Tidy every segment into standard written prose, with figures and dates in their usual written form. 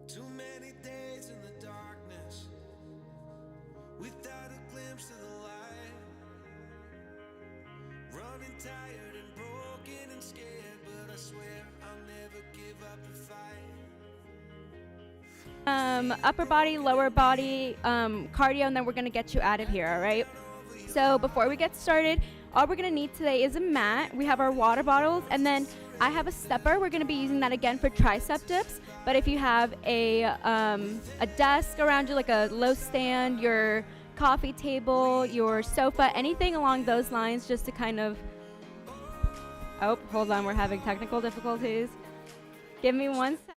Too many days in the darkness without a glimpse of the light. Running tired and broken and scared, but I swear I'll never give up the fight. Upper body, lower body, cardio, and then we're gonna get you out of here, all right? So before we get started, all we're gonna need today is a mat. We have our water bottles, and then I have a stepper. We're gonna be using that again for tricep dips. But if you have a desk around you, like a low stand, your coffee table, your sofa, anything along those lines, just to kind of, oh, hold on, we're having technical difficulties. Give me 1 second.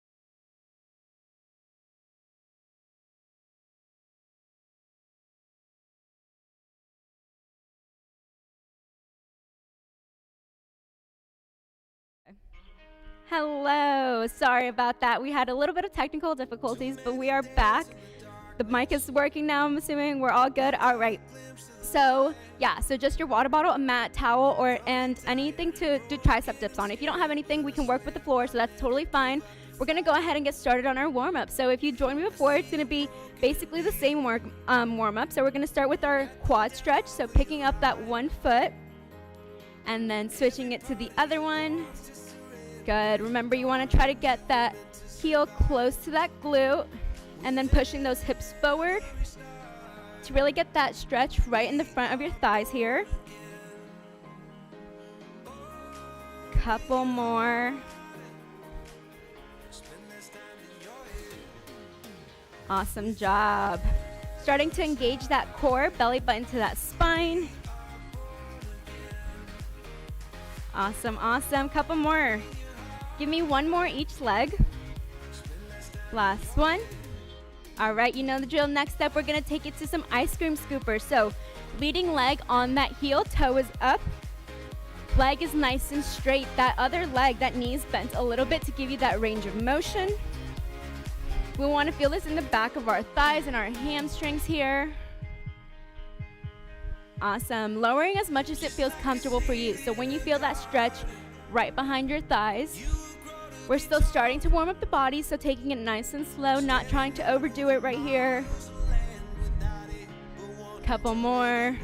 Hello, sorry about that. We had a little bit of technical difficulties, but we are back. The mic is working now, I'm assuming we're all good. All right. So yeah, so just your water bottle, a mat, towel, and anything to do tricep dips on. If you don't have anything, we can work with the floor, so that's totally fine. We're gonna go ahead and get started on our warm-up. So if you joined me before, it's gonna be basically the same warm-up. So we're gonna start with our quad stretch. So picking up that one foot and then switching it to the other one. Good. Remember, you want to try to get that heel close to that glute and then pushing those hips forward to really get that stretch right in the front of your thighs here. Couple more. Awesome job. Starting to engage that core, belly button to that spine. Awesome, awesome. Couple more. Give me one more each leg. Last one. All right, you know the drill. Next step, we're gonna take it to some ice cream scoopers. So leading leg on that heel, toe is up. Leg is nice and straight. That other leg, that knee is bent a little bit to give you that range of motion. We wanna feel this in the back of our thighs and our hamstrings here. Awesome, lowering as much as it feels comfortable for you. So when you feel that stretch right behind your thighs, we're still starting to warm up the body, so taking it nice and slow, not trying to overdo it right here. Couple more.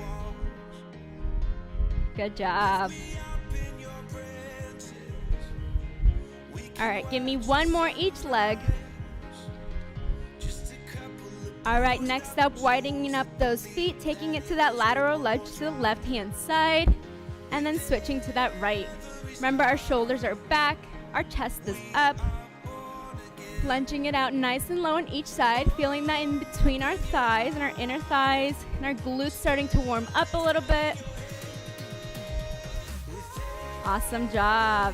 Good job. All right, give me one more each leg. All right, next up, widening up those feet, taking it to that lateral lunge to the left-hand side, and then switching to that right. Remember, our shoulders are back, our chest is up. Lunging it out nice and low on each side, feeling that in between our thighs and our inner thighs, and our glutes starting to warm up a little bit. Awesome job.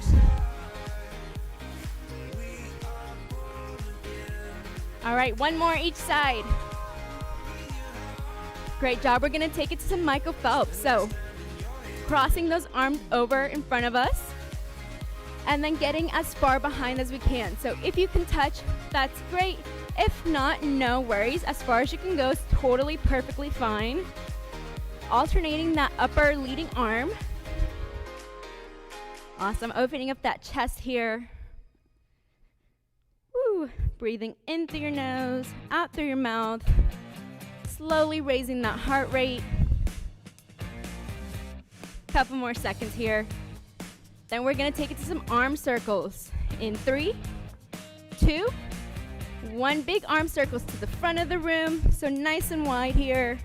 All right, one more each side. Great job. We're gonna take it to some Michael Phelps. So crossing those arms over in front of us and then getting as far behind as we can. So if you can touch, that's great. If not, no worries. As far as you can go is totally perfectly fine. Alternating that upper leading arm. Awesome, opening up that chest here. Woo. Breathing in through your nose, out through your mouth. Slowly raising that heart rate. Couple more seconds here. Then we're gonna take it to some arm circles. In 3, 2, 1. Big arm circles to the front of the room. So nice and wide here.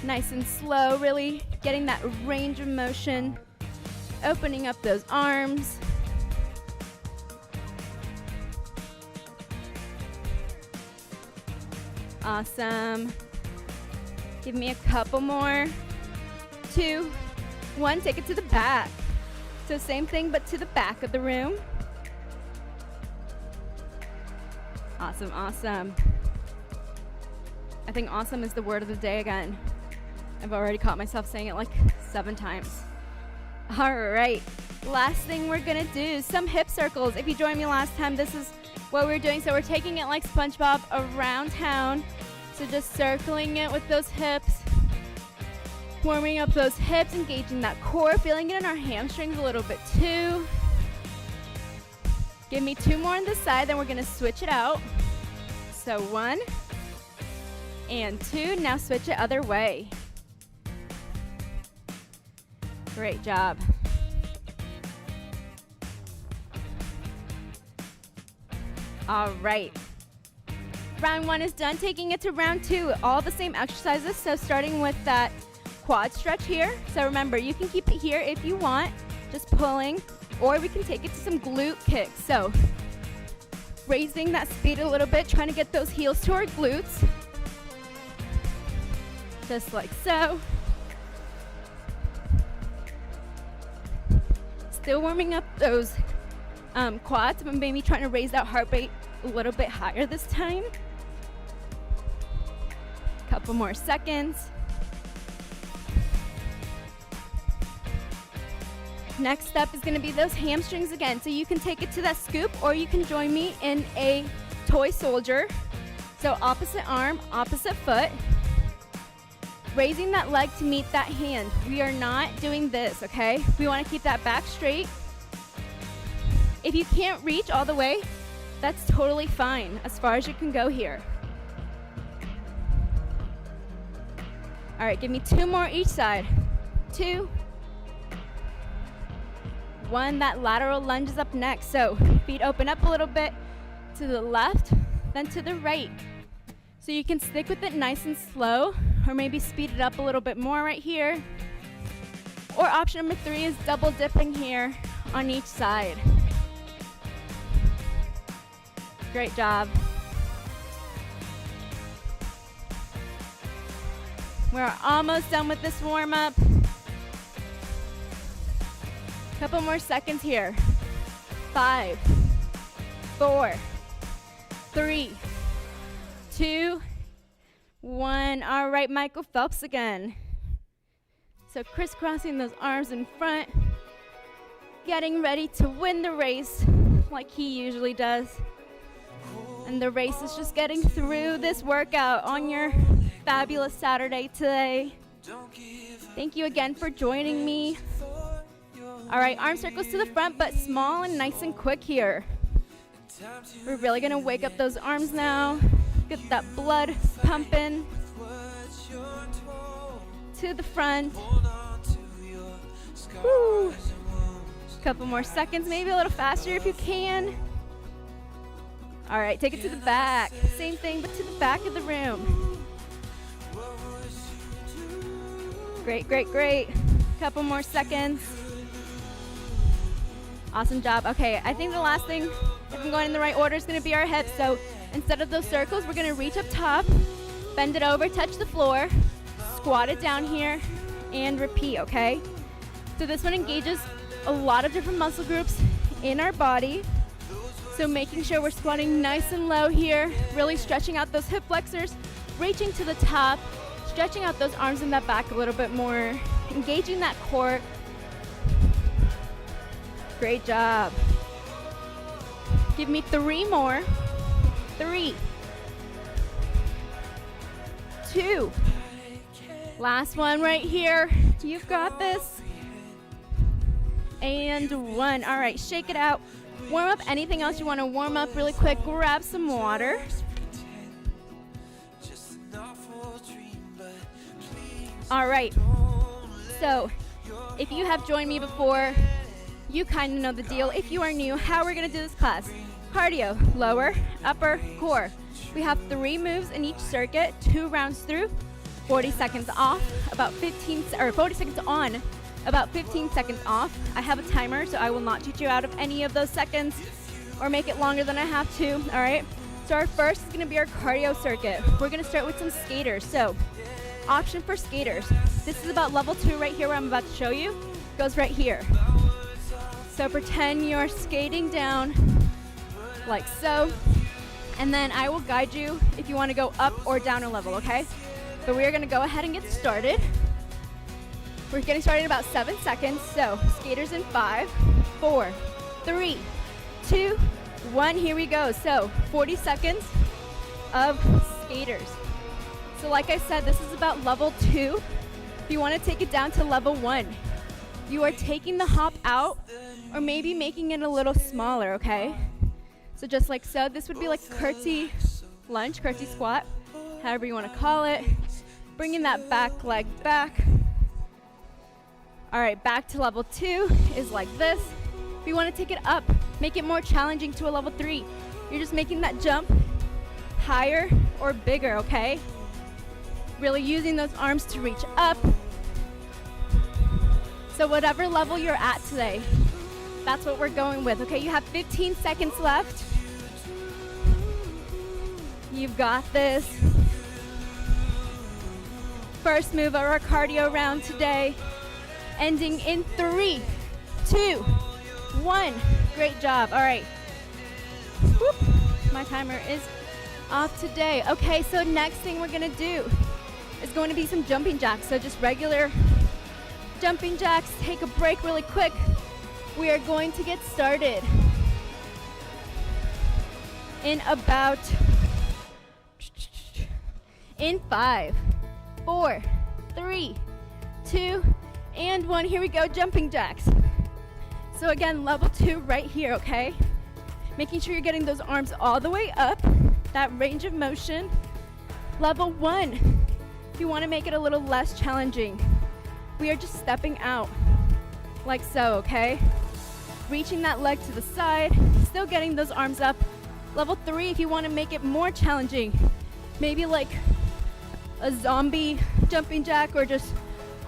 Nice and slow, really getting that range of motion. Opening up those arms. Awesome. Give me a couple more. 2, 1. Take it to the back. So same thing, but to the back of the room. Awesome, awesome. I think awesome is the word of the day again. I've already caught myself saying it like 7 times. All right, last thing we're gonna do, some hip circles. If you joined me last time, this is what we're doing. So we're taking it like SpongeBob around town. So just circling it with those hips. Warming up those hips, engaging that core, feeling it in our hamstrings a little bit too. Give me 2 more on this side, then we're gonna switch it out. So 1 and 2, now switch it other way. Great job. All right. Round 1 is done. Taking it to round 2, all the same exercises. So starting with that quad stretch here. So remember, you can keep it here if you want, just pulling, or we can take it to some glute kicks. So raising that speed a little bit, trying to get those heels to our glutes. Just like so. Still warming up those quads, but maybe trying to raise that heart rate a little bit higher this time. Couple more seconds. Next up is going to be those hamstrings again. So you can take it to that scoop, or you can join me in a toy soldier. So opposite arm, opposite foot. Raising that leg to meet that hand. We are not doing this, okay? We want to keep that back straight. If you can't reach all the way, that's totally fine, as far as you can go here. All right, give me 2 more each side. 2, 1. That lateral lunge is up next. So feet open up a little bit to the left, then to the right. So you can stick with it nice and slow, or maybe speed it up a little bit more right here. Or option number 3 is double dipping here on each side. Great job. We're almost done with this warm-up. Couple more seconds here. 5, 4, 3, 2, 1. All right, Michael Phelps again. So crisscrossing those arms in front, getting ready to win the race like he usually does. And the race is just getting through this workout on your fabulous Saturday today. Thank you again for joining me. All right, arm circles to the front, but small and nice and quick here. We're really gonna wake up those arms now. Get that blood pumping to the front. Woo. Couple more seconds, maybe a little faster if you can. All right, take it to the back. Same thing, but to the back of the room. Great, great, great. Couple more seconds. Awesome job. Okay, I think the last thing, if I'm going in the right order, is gonna be our hips. So instead of those circles, we're gonna reach up top, bend it over, touch the floor, squat it down here, and repeat, okay? So this one engages a lot of different muscle groups in our body. So making sure we're squatting nice and low here, really stretching out those hip flexors, reaching to the top, stretching out those arms in that back a little bit more, engaging that core. Great job. Give me 3 more. 3, 2. Last one right here. You've got this. And 1. All right, shake it out. Warm up anything else you want to warm up really quick. Grab some water. All right. So if you have joined me before, you kind of know the deal. If you are new, how we're going to do this class. Cardio, lower, upper, core. We have 3 moves in each circuit, 2 rounds through, 40 seconds off, about 40 seconds on, about 15 seconds off. I have a timer, so I will not cheat you out of any of those seconds or make it longer than I have to, all right? So our first is going to be our cardio circuit. We're going to start with some skaters. So option for skaters. This is about level 2 right here where I'm about to show you. Goes right here. So pretend you're skating down like so, and then I will guide you if you want to go up or down a level, okay? But we are going to go ahead and get started. We're getting started in about 7 seconds. So skaters in 5, 4, 3, 2, 1. Here we go. So 40 seconds of skaters. So like I said, this is about level 2. If you want to take it down to level 1, you are taking the hop out or maybe making it a little smaller, okay? So just like so, this would be like curtsy lunge, curtsy squat, however you want to call it. Bringing that back leg back. All right, back to level 2 is like this. If you want to take it up, make it more challenging to a level 3. You're just making that jump higher or bigger, okay? Really using those arms to reach up. So whatever level you're at today, that's what we're going with, okay? You have 15 seconds left. You've got this. First move of our cardio round today, ending in 3, 2, 1. Great job. All right. Whoop. My timer is off today. Okay, so next thing we're gonna do is going to be some jumping jacks. So just regular jumping jacks. Take a break really quick. We are going to get started in about in 5, 4, 3, 2, and 1. Here we go, jumping jacks. So again, level 2 right here, okay? Making sure you're getting those arms all the way up, that range of motion. Level 1, if you want to make it a little less challenging, we are just stepping out like so, okay? Reaching that leg to the side, still getting those arms up. Level 3, if you want to make it more challenging, maybe like a zombie jumping jack, or just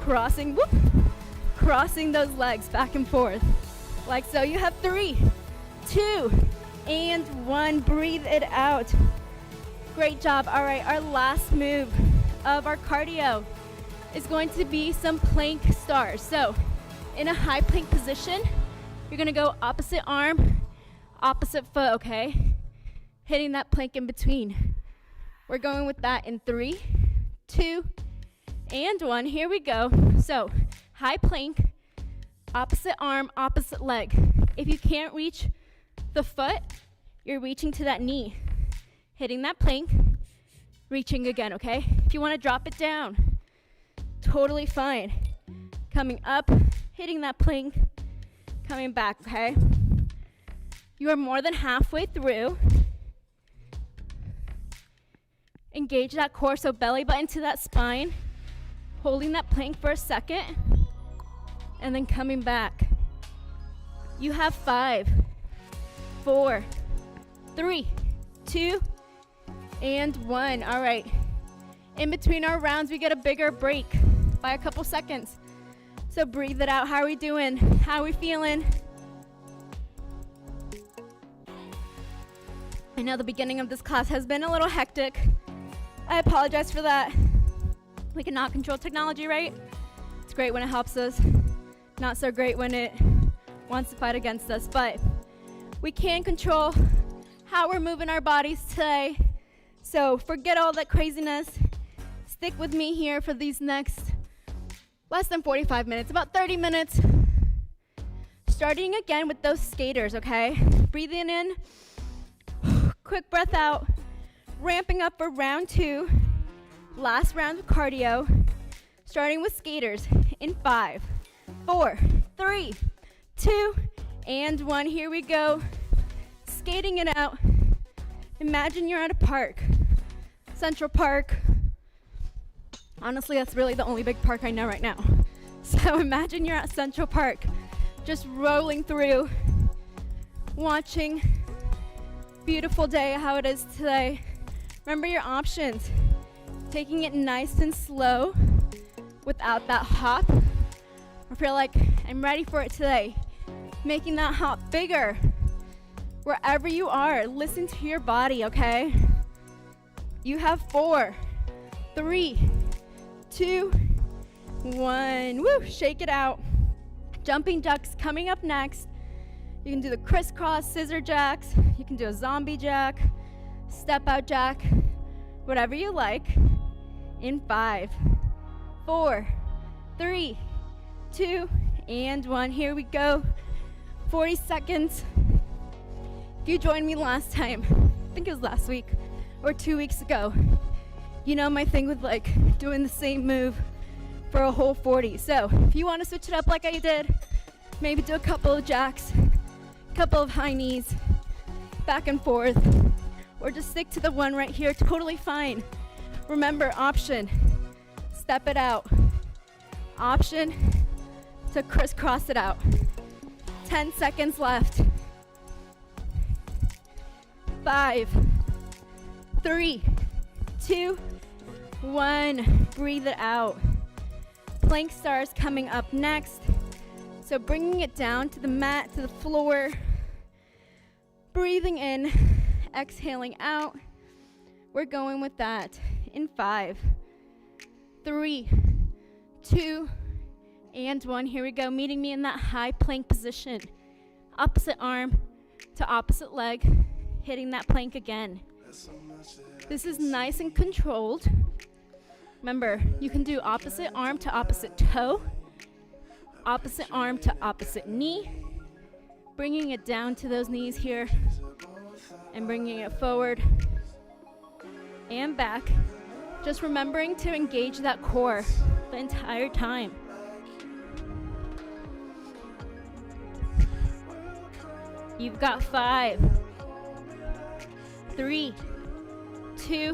crossing, whoop, crossing those legs back and forth like so. You have 3, 2, and 1. Breathe it out. Great job. All right, our last move of our cardio is going to be some plank stars. So in a high plank position, you're gonna go opposite arm, opposite foot, okay? Hitting that plank in between. We're going with that in 3, 2, and 1. Here we go. So high plank, opposite arm, opposite leg. If you can't reach the foot, you're reaching to that knee. Hitting that plank, reaching again, okay? If you want to drop it down, totally fine. Coming up, hitting that plank, coming back, okay? You are more than halfway through. Engage that core, so belly button to that spine, holding that plank for a second, and then coming back. You have 5, 4, 3, 2, and 1. All right. In between our rounds, we get a bigger break by a couple seconds. So breathe it out. How are we doing? How are we feeling? I know the beginning of this class has been a little hectic. I apologize for that. We cannot control technology, right? It's great when it helps us. Not so great when it wants to fight against us. But we can control how we're moving our bodies today. So forget all that craziness. Stick with me here for these next less than 45 minutes, about 30 minutes. Starting again with those skaters, okay? Breathing in, quick breath out. Ramping up for round 2, last round of cardio, starting with skaters in 5, 4, 3, 2, and 1. Here we go. Skating it out. Imagine you're at a park, Central Park. Honestly, that's really the only big park I know right now. So imagine you're at Central Park, just rolling through, watching beautiful day, how it is today. Remember your options. Taking it nice and slow without that hop. I feel like I'm ready for it today. Making that hop bigger. Wherever you are, listen to your body, okay? You have 4, 3, 2, 1. Woo, shake it out. Jumping jacks coming up next. You can do the crisscross scissor jacks. You can do a zombie jack, step out jack, whatever you like. In 5, 4, 3, 2, and 1. Here we go. 40 seconds. If you joined me last time, I think it was last week or 2 weeks ago, you know my thing with like doing the same move for a whole 40. So if you want to switch it up like I did, maybe do a couple of jacks, a couple of high knees, back and forth, or just stick to the one right here, totally fine. Remember, option, step it out. Option to crisscross it out. 10 seconds left. 5, 3, 2, 1. Breathe it out. Plank stars coming up next. So bringing it down to the mat, to the floor. Breathing in, exhaling out. We're going with that in 5, 3, 2, and 1. Here we go. Meeting me in that high plank position. Opposite arm to opposite leg. Hitting that plank again. This is nice and controlled. Remember, you can do opposite arm to opposite toe. Opposite arm to opposite knee. Bringing it down to those knees here. And bringing it forward and back. Just remembering to engage that core the entire time. You've got 5, 3, 2,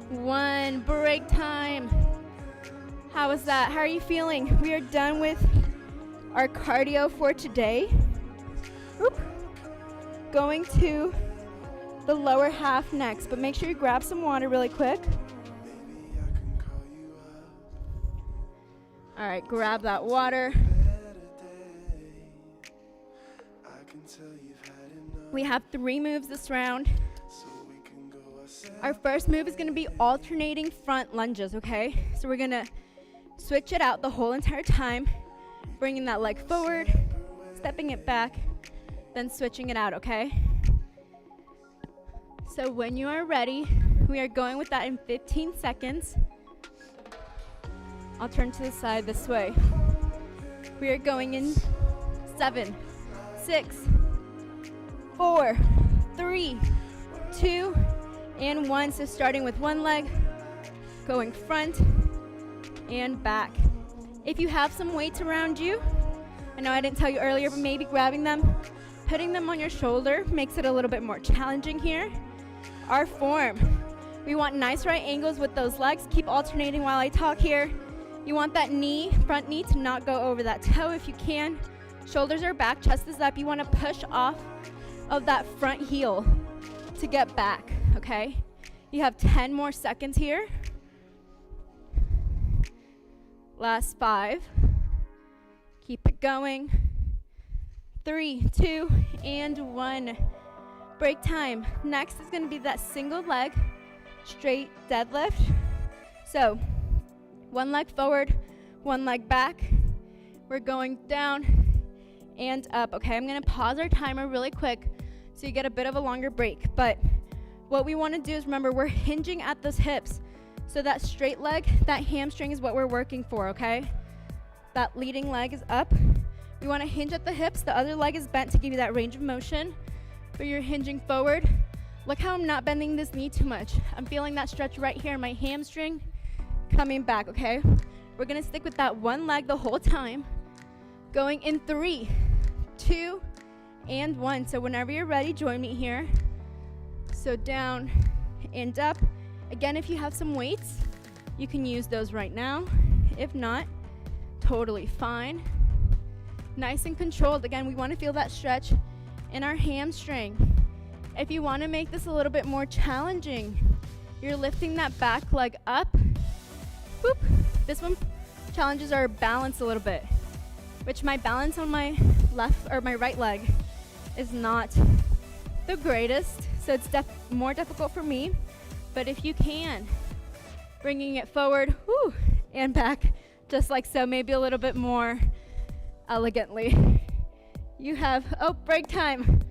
1. Break time. How was that? How are you feeling? We are done with our cardio for today. Oop. Going to the lower half next, but make sure you grab some water really quick. All right, grab that water. We have 3 moves this round. Our first move is going to be alternating front lunges, okay? So we're going to switch it out the whole entire time, bringing that leg forward, stepping it back, then switching it out, okay? So when you are ready, we are going with that in 15 seconds. I'll turn to the side this way. We are going in 7, 6, 4, 3, 2, and 1. So starting with one leg, going front and back. If you have some weights around you, I know I didn't tell you earlier, but maybe grabbing them, putting them on your shoulder makes it a little bit more challenging here. Our form, we want nice right angles with those legs. Keep alternating while I talk here. You want that knee, front knee, to not go over that toe if you can. Shoulders are back, chest is up. You want to push off of that front heel to get back, okay? You have 10 more seconds here. Last 5. Keep it going. 3, 2, and 1. Break time. Next is going to be that single leg straight deadlift. So, one leg forward, one leg back. We're going down and up. Okay, I'm going to pause our timer really quick so you get a bit of a longer break. But what we want to do is remember we're hinging at those hips. So that straight leg, that hamstring is what we're working for, okay? That leading leg is up. We want to hinge at the hips. The other leg is bent to give you that range of motion. But you're hinging forward. Look how I'm not bending this knee too much. I'm feeling that stretch right here in my hamstring. Coming back, okay? We're going to stick with that one leg the whole time. Going in 3, 2, and 1. So whenever you're ready, join me here. So down and up. Again, if you have some weights, you can use those right now. If not, totally fine. Nice and controlled. Again, we want to feel that stretch in our hamstring. If you want to make this a little bit more challenging, you're lifting that back leg up. Boop. This one challenges our balance a little bit, which my balance on my left or my right leg is not the greatest, so it's more difficult for me. But if you can, bringing it forward, whoo, and back, just like so, maybe a little bit more elegantly. You have, break time.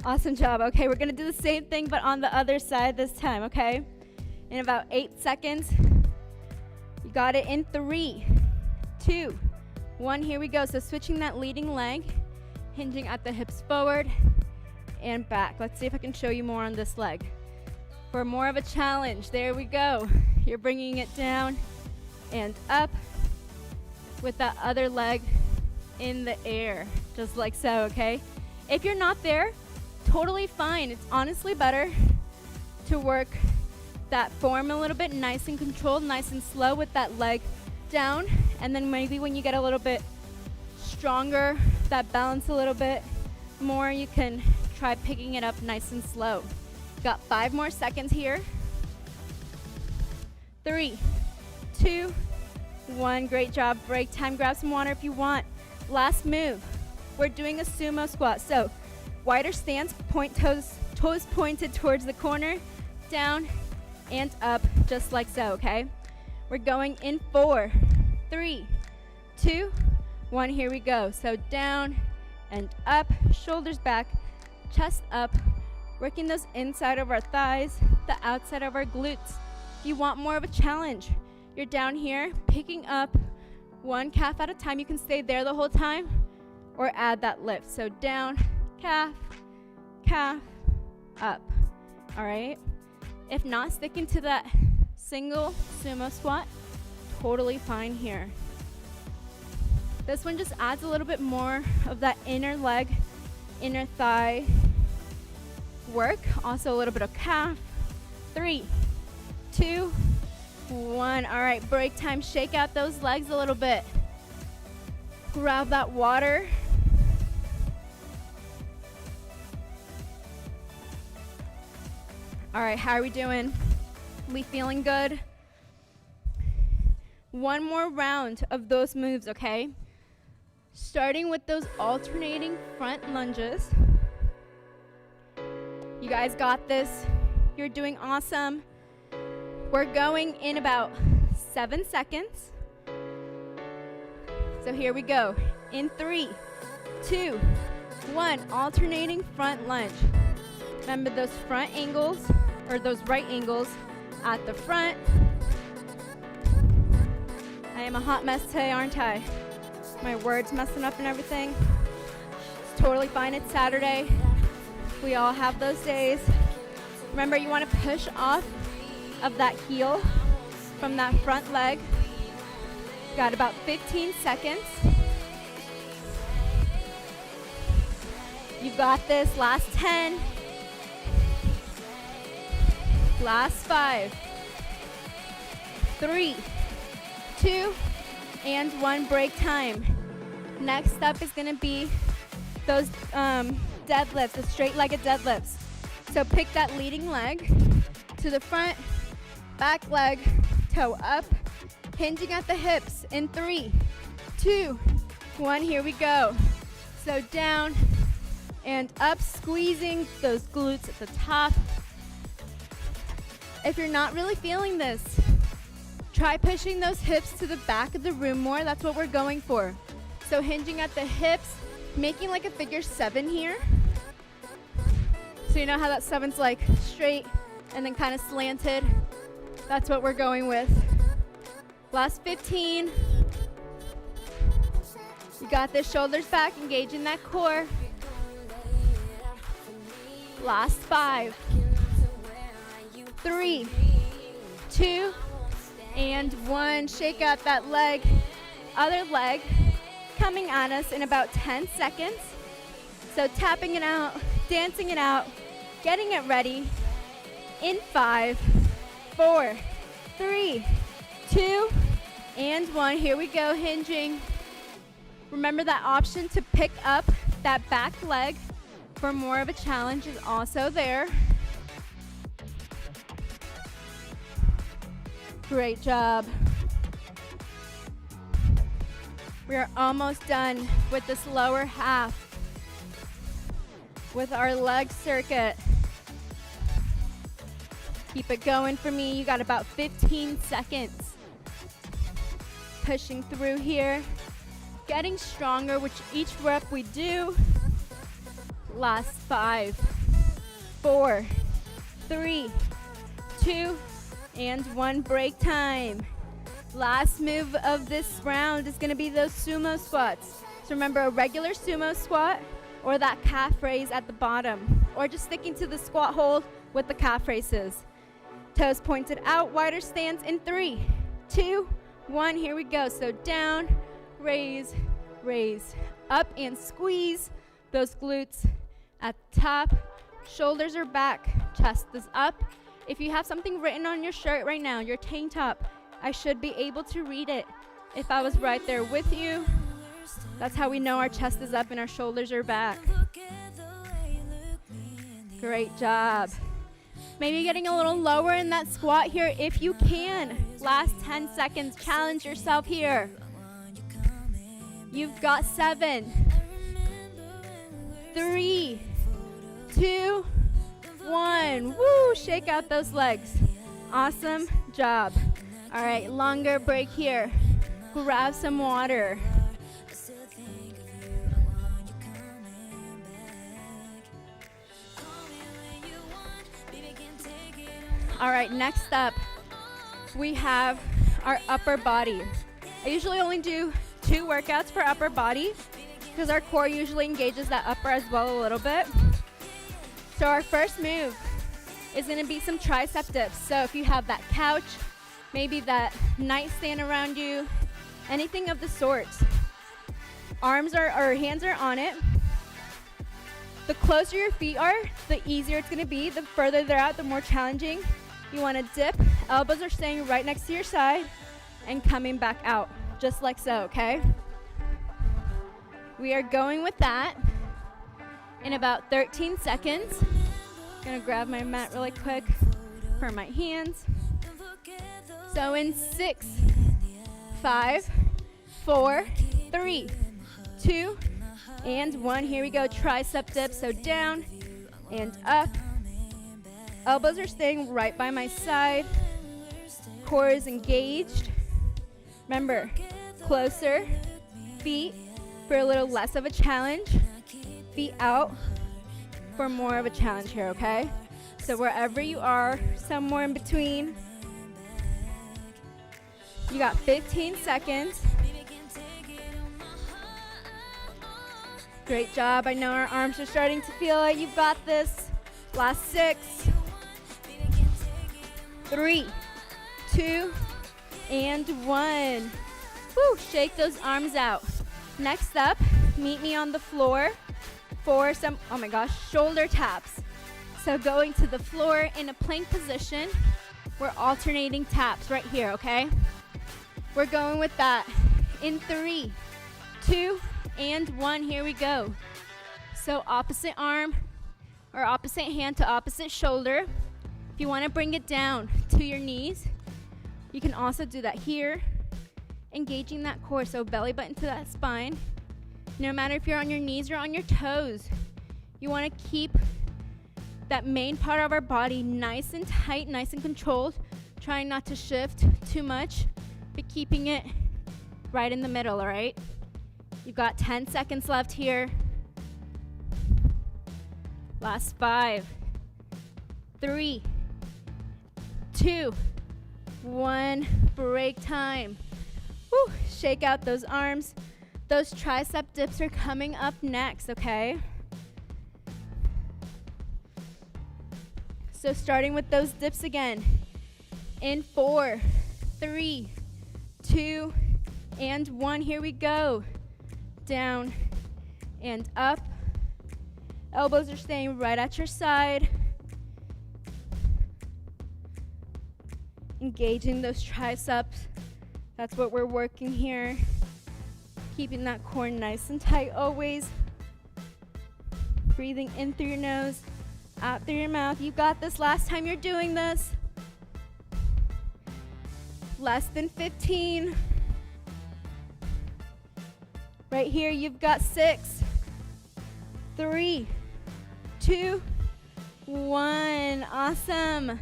Awesome job. Okay, we're gonna do the same thing, but on the other side this time, okay? In about 8 seconds. You got it in 3, 2, 1. Here we go. So switching that leading leg, hinging at the hips forward and back. Let's see if I can show you more on this leg. For more of a challenge, there we go. You're bringing it down and up with that other leg in the air, just like so, okay? If you're not there, totally fine. It's honestly better to work that form a little bit nice and controlled, nice and slow with that leg down. And then maybe when you get a little bit stronger, that balance a little bit more, you can try picking it up nice and slow. Got 5 more seconds here. 3, 2, 1. Great job. Break time. Grab some water if you want. Last move. We're doing a sumo squat. So wider stance, toes pointed towards the corner, down and up, just like so, okay? We're going in 4, 3, 2, 1. Here we go. So down and up, shoulders back, chest up, working those inside of our thighs, the outside of our glutes. If you want more of a challenge, you're down here, picking up one calf at a time. You can stay there the whole time or add that lift. So down, calf, calf, up. All right? If not, sticking to that single sumo squat, totally fine here. This one just adds a little bit more of that inner leg, inner thigh work. Also a little bit of calf. 3, 2, 1. All right, break time. Shake out those legs a little bit. Grab that water. All right, how are we doing? We feeling good? One more round of those moves, okay? Starting with those alternating front lunges. You guys got this. You're doing awesome. We're going in about 7 seconds. So here we go. In 3, 2, 1. Alternating front lunge. Remember those front angles, or those right angles at the front. I am a hot mess today, aren't I? My words messing up and everything. It's totally fine. It's Saturday. We all have those days. Remember, you want to push off of that heel from that front leg. Got about 15 seconds. You got this. Last 10. Last 5. 3, 2, and 1. Break time. Next up is going to be those deadlifts, the straight-legged deadlifts. So pick that leading leg to the front, back leg, toe up, hinging at the hips in 3, 2, 1. Here we go. So down and up, squeezing those glutes at the top. If you're not really feeling this, try pushing those hips to the back of the room more. That's what we're going for. So hinging at the hips, making like a figure 7 here. So you know how that 7's like straight and then kind of slanted? That's what we're going with. Last 15. You got this, shoulders back, engaging that core. Last 5. 3, 2, and 1. Shake out that leg. Other leg coming at us in about 10 seconds. So tapping it out, dancing it out, getting it ready in 5, 4, 3, 2, and 1. Here we go, hinging. Remember that option to pick up that back leg for more of a challenge is also there. Great job. We are almost done with this lower half with our leg circuit. Keep it going for me. You got about 15 seconds. Pushing through here. Getting stronger with each rep we do. Last 5, 4, 3, 2, and 1. Break time. Last move of this round is going to be those sumo squats. So remember, a regular sumo squat or that calf raise at the bottom, or just sticking to the squat hold with the calf raises. Toes pointed out, wider stance in 3, 2, 1. Here we go. So down, raise, raise, up and squeeze those glutes at the top. Shoulders are back, chest is up. If you have something written on your shirt right now, your tank top, I should be able to read it if I was right there with you. That's how we know our chest is up and our shoulders are back. Great job. Maybe getting a little lower in that squat here if you can. Last 10 seconds, challenge yourself here. You've got 7, 3, 2, 1. Woo, shake out those legs. Awesome job. All right, longer break here. Grab some water. All right, next up, we have our upper body. I usually only do 2 workouts for upper body because our core usually engages that upper as well a little bit. So our first move is gonna be some tricep dips. So if you have that couch, maybe that nightstand around you, anything of the sort, hands are on it. The closer your feet are, the easier it's gonna be. The further they're out, the more challenging. You wanna dip, elbows are staying right next to your side and coming back out, just like so, okay? We are going with that in about 13 seconds. Gonna grab my mat really quick for my hands. So in 6, 5, 4, 3, 2, and 1. Here we go, tricep dip, so down and up. Elbows are staying right by my side. Core is engaged. Remember, closer, feet for a little less of a challenge. Feet out for more of a challenge here, okay? So wherever you are, somewhere in between. You got 15 seconds. Great job. I know our arms are starting to feel it. You've got this. Last 6, 3, 2, and 1. Woo, shake those arms out. Next up, meet me on the floor for some, oh my gosh, shoulder taps. So going to the floor in a plank position, we're alternating taps right here, okay? We're going with that in 3, 2, and 1. Here we go. So opposite arm or opposite hand to opposite shoulder. If you want to bring it down to your knees, you can also do that here, engaging that core, so belly button to that spine. No matter if you're on your knees or on your toes, you want to keep that main part of our body nice and tight, nice and controlled, trying not to shift too much, but keeping it right in the middle, all right? You've got 10 seconds left here. Last 5, 3, 2, 1, break time. Woo, shake out those arms. Those tricep dips are coming up next, okay? So starting with those dips again. In 4, 3, 2, and 1. Here we go. Down and up. Elbows are staying right at your side. Engaging those triceps. That's what we're working here. Keeping that core nice and tight always. Breathing in through your nose, out through your mouth. You got this. Last time you're doing this. Less than 15. Right here, you've got 6, 3, 2, 1. Awesome.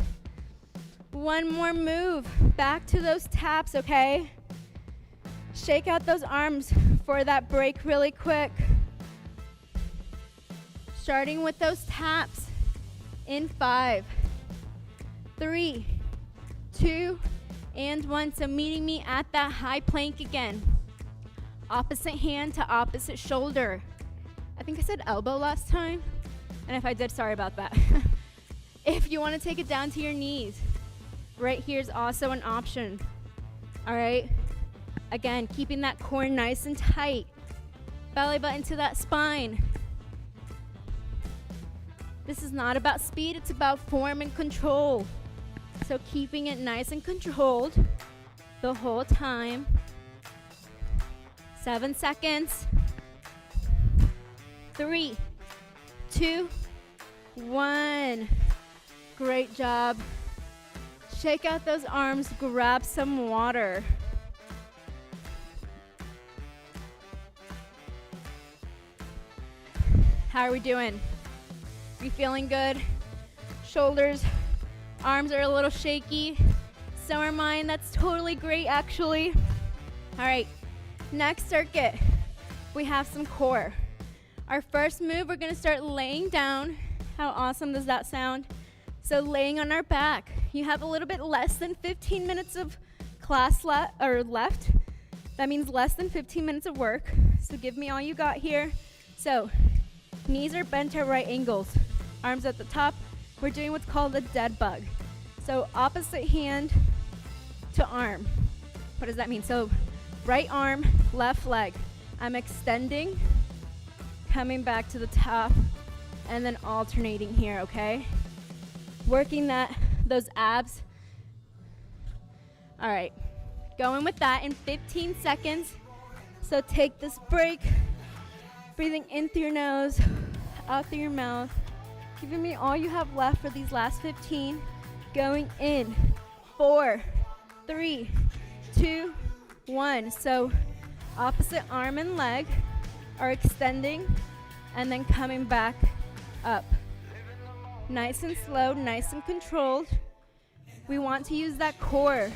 One more move. Back to those taps, okay? Shake out those arms for that break really quick. Starting with those taps in 5, 3, 2, and 1. So meeting me at that high plank again. Opposite hand to opposite shoulder. I think I said elbow last time. And if I did, sorry about that. If you want to take it down to your knees, right here is also an option. All right? Again, keeping that core nice and tight. Belly button to that spine. This is not about speed, it's about form and control. So keeping it nice and controlled the whole time. 7 seconds. 3, 2, 1. Great job. Shake out those arms, grab some water. How are we doing? We feeling good? Shoulders, arms are a little shaky. So are mine. That's totally great, actually. All right, next circuit, we have some core. Our first move, we're gonna start laying down. How awesome does that sound? So laying on our back. You have a little bit less than 15 minutes of class left. That means less than 15 minutes of work. So give me all you got here. So knees are bent at right angles. Arms at the top. We're doing what's called a dead bug. So opposite hand to arm. What does that mean? So right arm, left leg. I'm extending, coming back to the top, and then alternating here, okay? Working those abs. All right, going with that in 15 seconds. So take this break, breathing in through your nose, out through your mouth. Giving me all you have left for these last 15. Going in, 4, 3, 2, 1. So opposite arm and leg are extending and then coming back up. Nice and slow, nice and controlled. We want to use that core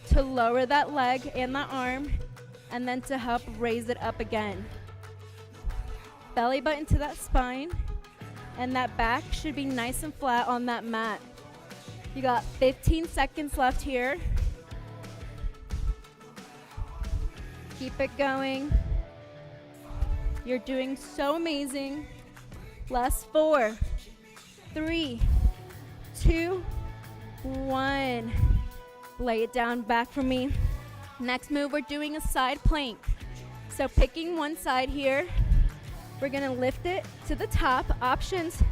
to lower that leg and that arm and then to help raise it up again. Belly button to that spine, and that back should be nice and flat on that mat. You got 15 seconds left here. Keep it going. You're doing so amazing. Last 4, 3, 2, 1. Lay it down back for me. Next move, we're doing a side plank. So picking one side here, we're gonna lift it to the top. Options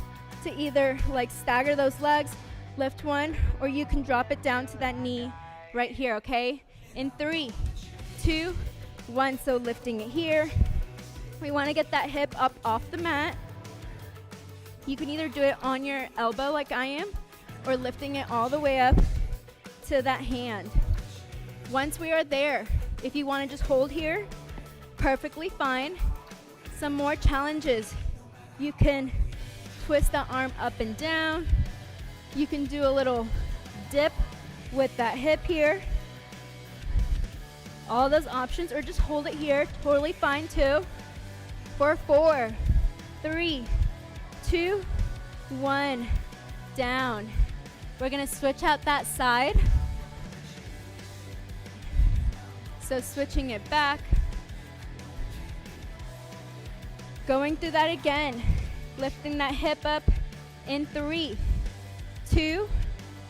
to either like stagger those legs, lift one, or you can drop it down to that knee right here, okay? In 3, 2, 1, so lifting it here. We wanna get that hip up off the mat. You can either do it on your elbow like I am, or lifting it all the way up to that hand. Once we are there, if you wanna just hold here, perfectly fine. Some more challenges. You can twist the arm up and down. You can do a little dip with that hip here. All those options, or just hold it here, totally fine too. For 4, 3, 2, 1, down. We're gonna switch out that side. So switching it back. Going through that again, lifting that hip up in 3, 2,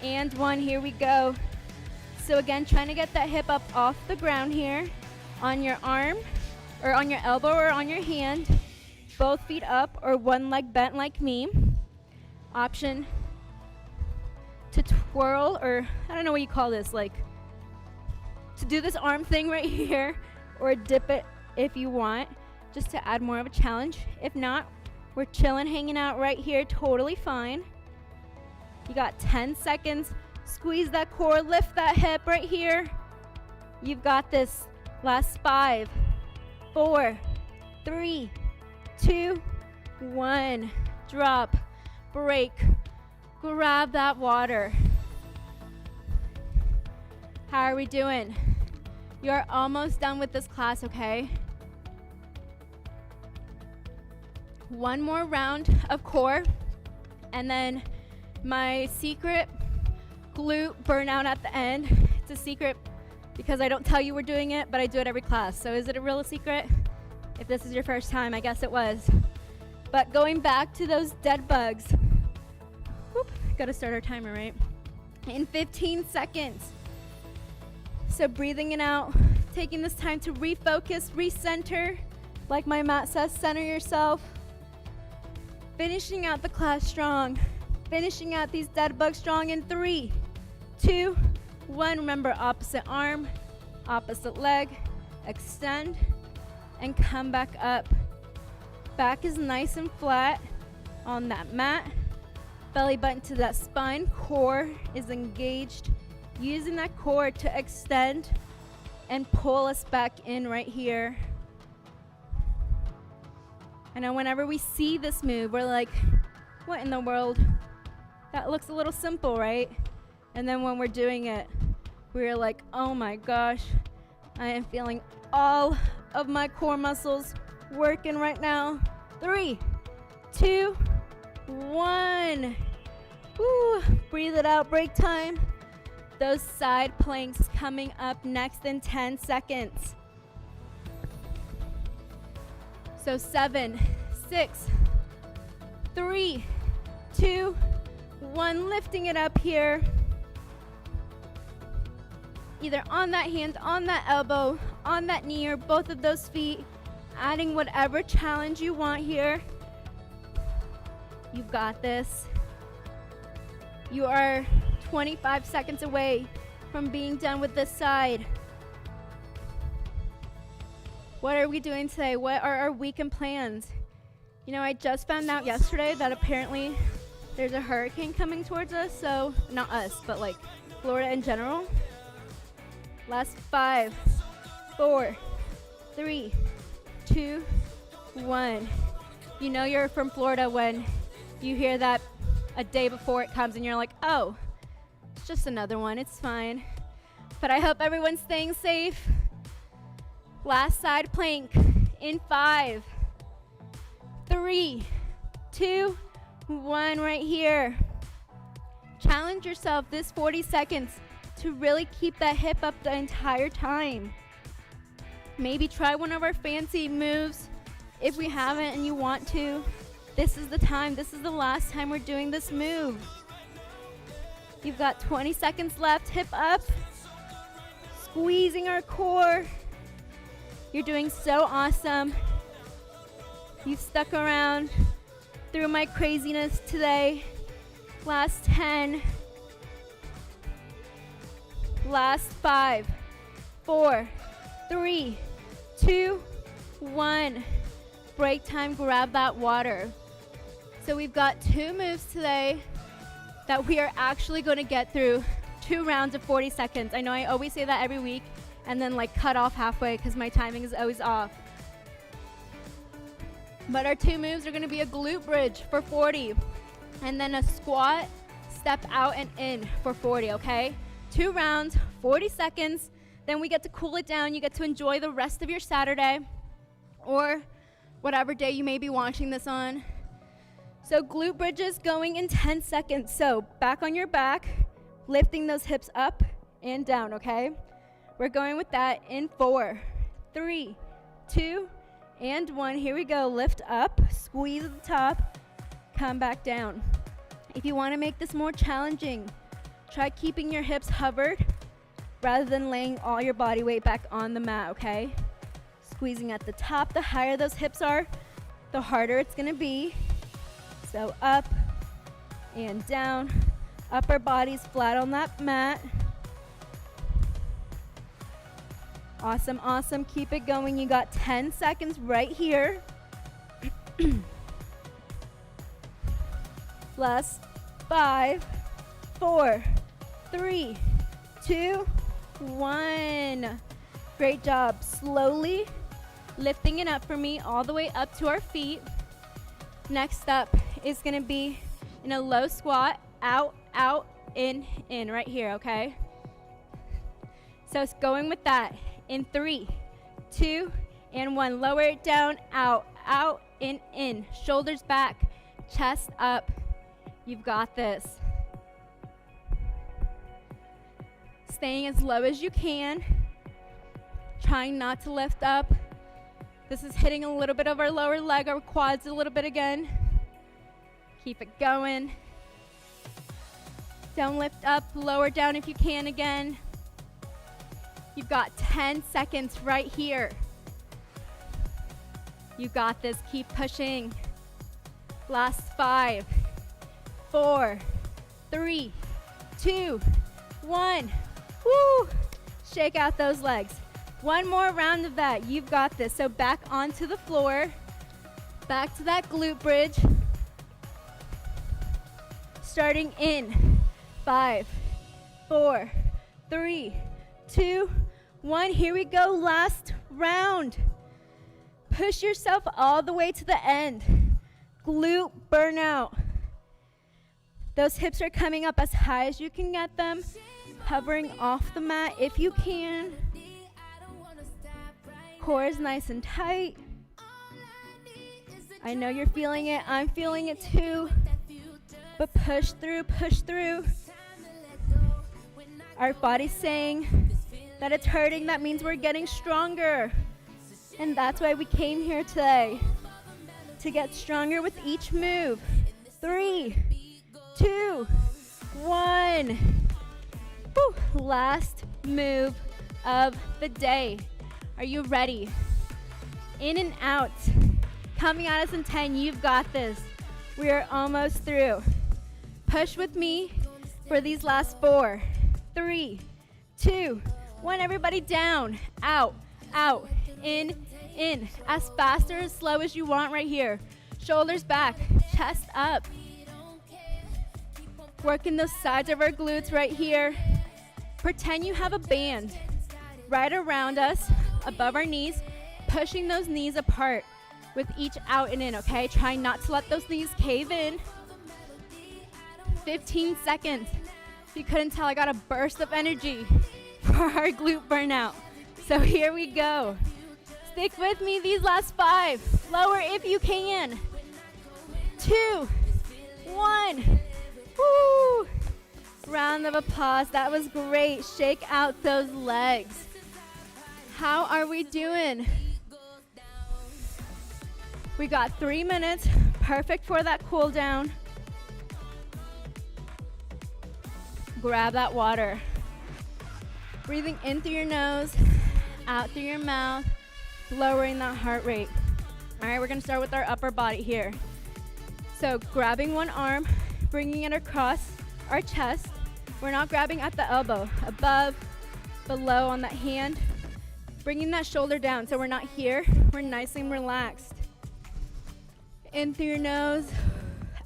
and 1. Here we go. So again, trying to get that hip up off the ground here on your arm, or on your elbow, or on your hand. Both feet up, or one leg bent like me. Option to twirl, or I don't know what you call this, like to do this arm thing right here, or dip it if you want, just to add more of a challenge. If not, we're chilling, hanging out right here, totally fine. You got 10 seconds. Squeeze that core, lift that hip right here. You've got this. Last 5, 4, 3, 2, 1. Drop, break, grab that water. How are we doing? You're almost done with this class, okay? One more round of core, and then my secret glute burnout at the end. It's a secret because I don't tell you we're doing it, but I do it every class. So is it a real secret? If this is your first time, I guess it was. But going back to those dead bugs. Whoop, gotta start our timer, right? In 15 seconds. So breathing in out, taking this time to refocus, recenter. Like my mat says, center yourself. Finishing out the class strong. Finishing out these dead bugs strong in 3, 2, 1. Remember, opposite arm, opposite leg. Extend and come back up. Back is nice and flat on that mat. Belly button to that spine. Core is engaged. Using that core to extend and pull us back in right here. I know whenever we see this move, we're like, what in the world? That looks a little simple, right? And then when we're doing it, we're like, oh my gosh, I am feeling all of my core muscles working right now. 3, 2, 1. Woo. Breathe it out, break time. Those side planks coming up next in 10 seconds. So 7, 6, 3, 2, 1. Lifting it up here. Either on that hand, on that elbow, on that knee, or both of those feet. Adding whatever challenge you want here. You've got this. You are 25 seconds away from being done with this side. What are we doing today? What are our weekend plans? You know, I just found out yesterday that apparently there's a hurricane coming towards us. So, not us, but like Florida in general. Last 5, 4, 3, 2, 1. You know you're from Florida when you hear that a day before it comes and you're like, oh, it's just another one, it's fine. But I hope everyone's staying safe. Last side plank in 5, 3, 2, 1 right here. Challenge yourself this 40 seconds to really keep that hip up the entire time. Maybe try one of our fancy moves if we haven't and you want to. This is the time. This is the last time we're doing this move. You've got 20 seconds left. Hip up. Squeezing our core. You're doing so awesome. You've stuck around through my craziness today. Last 10. Last 5, 4, 3, 2, 1. Break time, grab that water. So we've got 2 moves today that we are actually going to get through 2 rounds of 40 seconds. I know I always say that every week and then like cut off halfway because my timing is always off. But our 2 moves are going to be a glute bridge for 40 and then a squat, step out and in for 40, okay? 2 rounds, 40 seconds. Then we get to cool it down. You get to enjoy the rest of your Saturday or whatever day you may be watching this on. So glute bridges going in 10 seconds. So back on your back, lifting those hips up and down, okay? We're going with that in 4, 3, 2, and 1. Here we go. Lift up, squeeze at the top, come back down. If you want to make this more challenging, try keeping your hips hovered rather than laying all your body weight back on the mat, okay? Squeezing at the top. The higher those hips are, the harder it's going to be. So up and down. Upper body's flat on that mat. Awesome, awesome. Keep it going. You got 10 seconds right here. Last 5, 4, 3, 2, 1. Great job. Slowly lifting it up for me all the way up to our feet. Next up is going to be in a low squat, out, out, in, right here, okay? So it's going with that in 3, 2, and 1. Lower it down, out, out, in. Shoulders back, chest up. You've got this. Staying as low as you can. Trying not to lift up. This is hitting a little bit of our lower leg, our quads a little bit again. Keep it going. Don't lift up, lower down if you can again. You've got 10 seconds right here. You got this, keep pushing. Last 5, 4, 3, 2, 1. Woo! Shake out those legs. One more round of that. You've got this. So back onto the floor. Back to that glute bridge. Starting in 5, 4, 3, 2, 1. Here we go. Last round. Push yourself all the way to the end. Glute burnout. Those hips are coming up as high as you can get them. Hovering off the mat if you can. Core is nice and tight. I know you're feeling it. I'm feeling it too. But push through, push through. Our body's saying that it's hurting. That means we're getting stronger. And that's why we came here today. To get stronger with each move. 3, 2, 1. Whew. Last move of the day. Are you ready? In and out. Coming at us in 10. You've got this. We are almost through. Push with me for these last 4, 3, 2, 1. Everybody down. Out, out, in, in. As fast or as slow as you want right here. Shoulders back, chest up. Working those sides of our glutes right here. Pretend you have a band right around us, above our knees, pushing those knees apart with each out and in, okay? Try not to let those knees cave in. 15 seconds. If you couldn't tell, I got a burst of energy for our glute burnout. So here we go. Stick with me these last 5. Lower if you can. 2, 1. Woo! Round of applause. That was great. Shake out those legs. How are we doing? We got 3 minutes. Perfect for that cool down. Grab that water. Breathing in through your nose, out through your mouth, lowering that heart rate. All right, we're gonna start with our upper body here. So grabbing one arm, bringing it across our chest. We're not grabbing at the elbow, above, below on that hand. Bringing that shoulder down, so we're not here, we're nice and relaxed. In through your nose,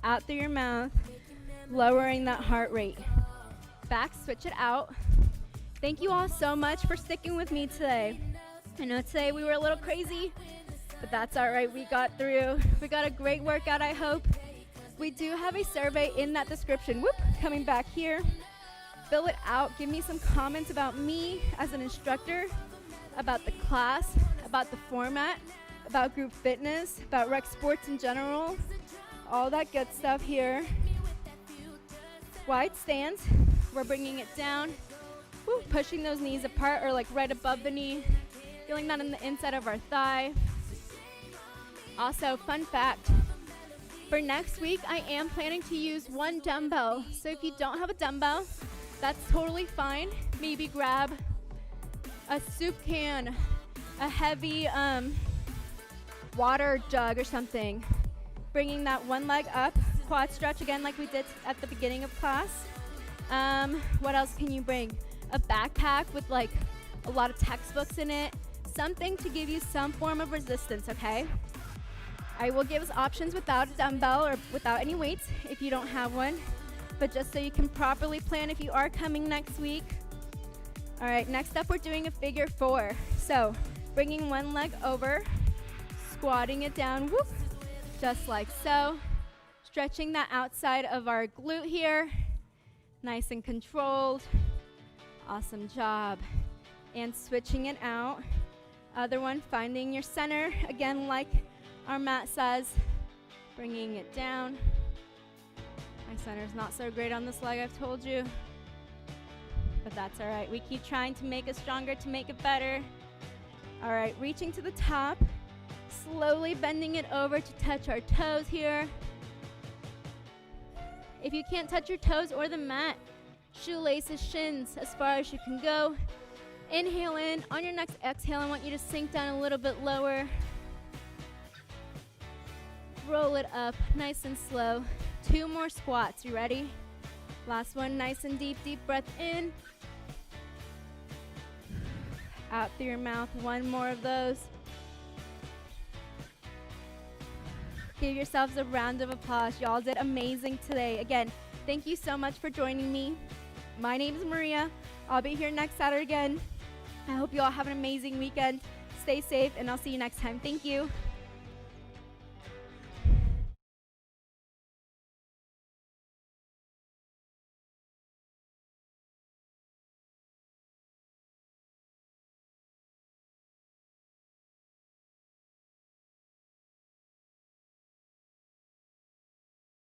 out through your mouth, lowering that heart rate. Back, switch it out. Thank you all so much for sticking with me today. I know today we were a little crazy, but that's all right, we got through. We got a great workout, I hope. We do have a survey in that description. Whoop, coming back here. Fill it out, give me some comments about me as an instructor, about the class, about the format, about group fitness, about rec sports in general, all that good stuff here. Wide stance, we're bringing it down, woo, pushing those knees apart or like right above the knee, feeling that in the inside of our thigh. Also, fun fact, for next week, I am planning to use one dumbbell. So if you don't have a dumbbell, that's totally fine. Maybe grab a soup can, a heavy water jug or something. Bringing that one leg up, quad stretch again like we did at the beginning of class. What else can you bring? A backpack with like a lot of textbooks in it. Something to give you some form of resistance, okay? I will give us options without a dumbbell or without any weights if you don't have one, but just so you can properly plan if you are coming next week. All right, next up we're doing a figure 4. So bringing one leg over, squatting it down, whoop, just like so. Stretching that outside of our glute here, nice and controlled. Awesome job. And switching it out. Other one, finding your center, again like our mat says, bringing it down. My center's not so great on this leg, I've told you, but that's all right. We keep trying to make it stronger, to make it better. All right, reaching to the top, slowly bending it over to touch our toes here. If you can't touch your toes or the mat, shoelaces, shins, as far as you can go. Inhale in. On your next exhale, I want you to sink down a little bit lower. roll it up nice and slow. 2 more squats. You ready? Last one, nice and deep. Deep breath in. Out through your mouth. 1 more of those. Give yourselves a round of applause. Y'all did amazing today. Again, thank you so much for joining me. My name is Maria. I'll be here next Saturday again. I hope you all have an amazing weekend. Stay safe, and I'll see you next time. Thank you.